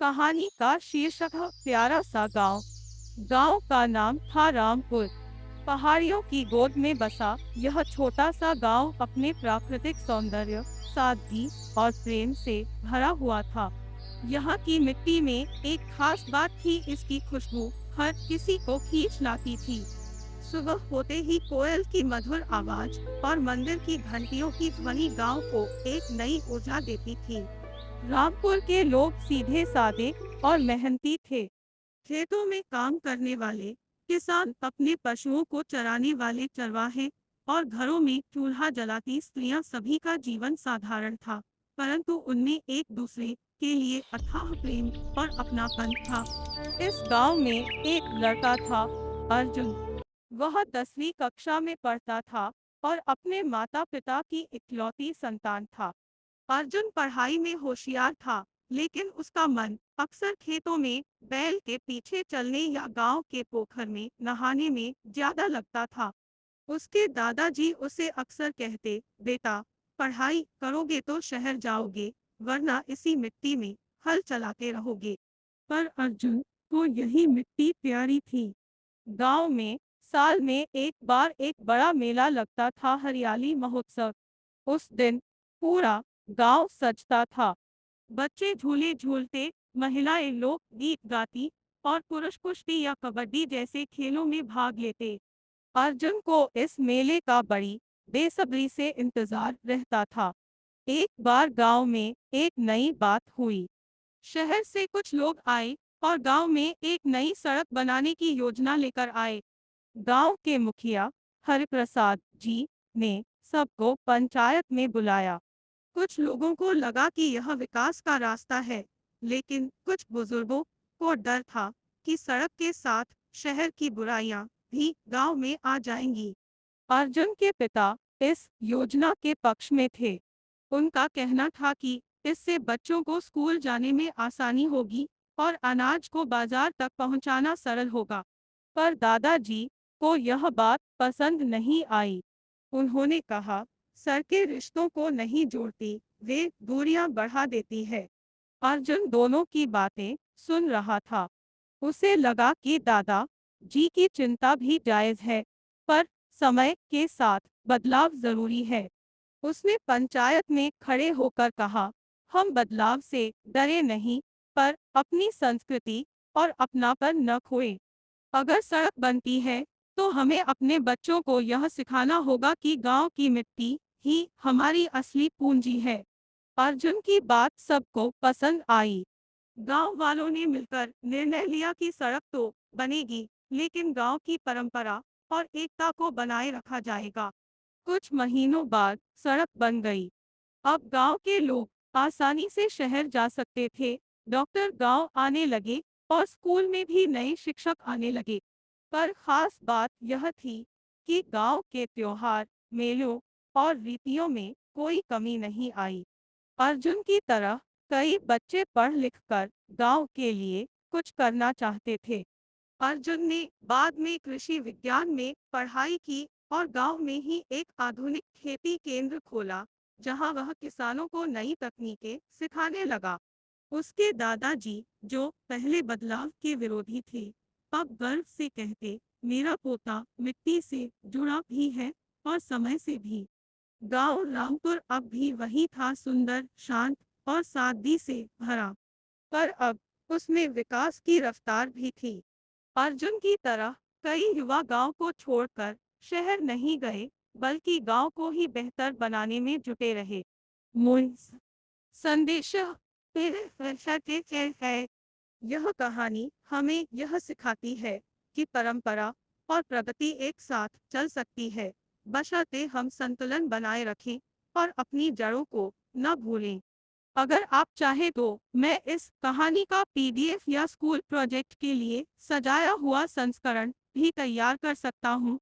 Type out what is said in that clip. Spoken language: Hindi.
कहानी का शीर्षक है प्यारा सा गांव। गांव का नाम था रामपुर। पहाड़ियों की गोद में बसा यह छोटा सा गांव अपने प्राकृतिक सौंदर्य, सादगी और प्रेम से भरा हुआ था। यहाँ की मिट्टी में एक खास बात थी, इसकी खुशबू हर किसी को खींच लाती थी। सुबह होते ही कोयल की मधुर आवाज और मंदिर की घंटियों की ध्वनि गांव को एक नई ऊर्जा देती थी। रामपुर के लोग सीधे साधे और मेहनती थे। खेतों में काम करने वाले किसान, अपने पशुओं को चराने वाले चरवाहे और घरों में चूल्हा जलाती स्त्रियां, सभी का जीवन साधारण था, परंतु उनमें एक दूसरे के लिए अथाह प्रेम और अपनापन था। इस गांव में एक लड़का था, अर्जुन। वह 10वीं कक्षा में पढ़ता था और अपने माता पिता की इकलौती संतान था। अर्जुन पढ़ाई में होशियार था, लेकिन उसका मन अक्सर खेतों में बैल के पीछे चलने या गांव के पोखर में नहाने में ज्यादा लगता था। उसके दादाजी उसे अक्सर कहते, बेटा, पढ़ाई करोगे तो शहर जाओगे, वरना इसी मिट्टी में हल चलाते रहोगे। पर अर्जुन को यही मिट्टी प्यारी थी। गांव में साल में एक बार एक बड़ा मेला लगता था, हरियाली महोत्सव। उस दिन पूरा गांव सजता था। बच्चे झूले झूलते, महिलाएं लोक गीत गाती और पुरुष कुश्ती या कबड्डी जैसे खेलों में भाग लेते। अर्जुन को इस मेले का बड़ी बेसब्री से इंतजार रहता था। एक बार गांव में एक नई बात हुई। शहर से कुछ लोग आए और गांव में एक नई सड़क बनाने की योजना लेकर आए। गांव के मुखिया हरिप्रसाद जी ने सबको पंचायत में बुलाया। कुछ लोगों को लगा कि यह विकास का रास्ता है, लेकिन कुछ बुजुर्गों को डर था कि सड़क के साथ शहर की बुराइयां भी गांव में आ जाएंगी। अर्जुन के पिता इस योजना के पक्ष में थे। उनका कहना था कि इससे बच्चों को स्कूल जाने में आसानी होगी और अनाज को बाजार तक पहुंचाना सरल होगा। पर दादाजी को यह बात पसंद नहीं आई। उन्होंने कहा, सड़कें रिश्तों को नहीं जोड़ती, वे दूरियां बढ़ा देती है। अर्जुन दोनों की बातें सुन रहा था। उसे लगा कि दादा जी की चिंता भी जायज है, पर समय के साथ बदलाव जरूरी है। उसने पंचायत में खड़े होकर कहा, हम बदलाव से डरे नहीं, पर अपनी संस्कृति और अपनापन न खोएं। अगर सड़क बनती है, तो हमें अपने बच्चों को यह सिखाना होगा कि गांव की मिट्टी ही हमारी असली पूंजी है। अर्जुन की बात सबको पसंद आई। गांव वालों ने मिलकर निर्णय लिया कि सड़क तो बनेगी, लेकिन गांव की परंपरा और एकता को बनाए रखा जाएगा। कुछ महीनों बाद सड़क बन गई। अब गांव के लोग आसानी से शहर जा सकते थे, डॉक्टर गांव आने लगे और स्कूल में भी नए शिक्षक आने लगे। पर खास बात यह थी कि गांव के त्योहार, मेलों और रीतियों में कोई कमी नहीं आई। अर्जुन की तरह कई बच्चे पढ़ लिख कर गांव के लिए कुछ करना चाहते थे। अर्जुन ने बाद में कृषि विज्ञान में पढ़ाई की और गांव में ही एक आधुनिक खेती केंद्र खोला, जहां वह किसानों को नई तकनीकें सिखाने लगा। उसके दादाजी, जो पहले बदलाव के विरोधी थे, अब गर्व से कहते, मेरा पोता मिट्टी से जुड़ा भी है और समय से भी। गांव रामपुर अब भी वही था, सुंदर, शांत और सादगी से भरा। पर अब उसमें विकास की रफ्तार भी थी। अर्जुन की तरह कई युवा गांव को छोड़कर शहर नहीं गए, बल्कि गांव को ही बेहतर बनाने में जुटे रहे। मूल संदेश है, यह कहानी हमें यह सिखाती है कि परंपरा और प्रगति एक साथ चल सकती है, बशर्ते हम संतुलन बनाए रखें और अपनी जड़ों को न भूलें। अगर आप चाहें तो मैं इस कहानी का पीडीएफ या स्कूल प्रोजेक्ट के लिए सजाया हुआ संस्करण भी तैयार कर सकता हूँ।